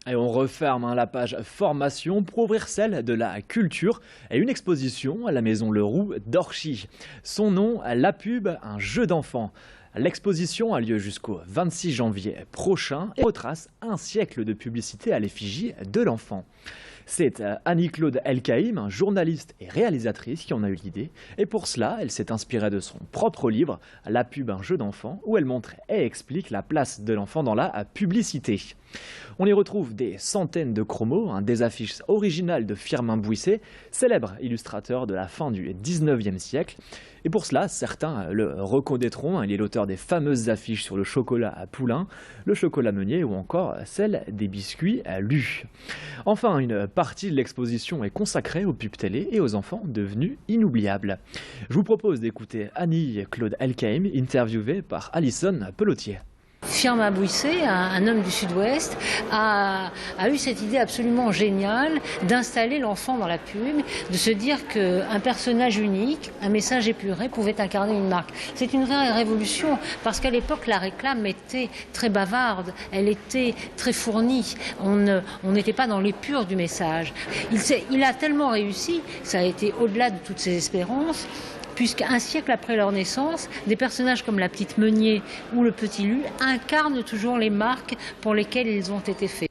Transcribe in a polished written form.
Et on referme la page formation pour ouvrir celle de la culture et une exposition à la Maison Leroux d'Orchy. Son nom, La Pub, un jeu d'enfant. L'exposition a lieu jusqu'au 26 janvier prochain et retrace un siècle de publicité à l'effigie de l'enfant. C'est Annie-Claude Elkaïm, journaliste et réalisatrice, qui en a eu l'idée. Et pour cela, elle s'est inspirée de son propre livre, La Pub, un jeu d'enfant, où elle montre et explique la place de l'enfant dans la publicité. On y retrouve des centaines de chromos, des affiches originales de Firmin Bouisset, célèbre illustrateur de la fin du 19e siècle. Et pour cela, certains le reconnaîtront. Il est l'auteur des fameuses affiches sur le chocolat à Poulain, le chocolat Meunier ou encore celle des biscuits à Lu. Enfin, une partie de l'exposition est consacrée aux pubs télé et aux enfants devenus inoubliables. Je vous propose d'écouter Annie-Claude Elkaïm, interviewée par Alison Pelotier. Firmin Bouisset, un homme du Sud-Ouest, a eu cette idée absolument géniale d'installer l'enfant dans la pub, de se dire qu'un personnage unique, un message épuré pouvait incarner une marque. C'est une vraie révolution parce qu'à l'époque la réclame était très bavarde, elle était très fournie, on n'était pas dans l'épure du message. Il a tellement réussi, ça a été au-delà de toutes ses espérances, puisqu'un siècle après leur naissance, des personnages comme la petite Meunier ou le petit Lu incarnent toujours les marques pour lesquelles ils ont été faits.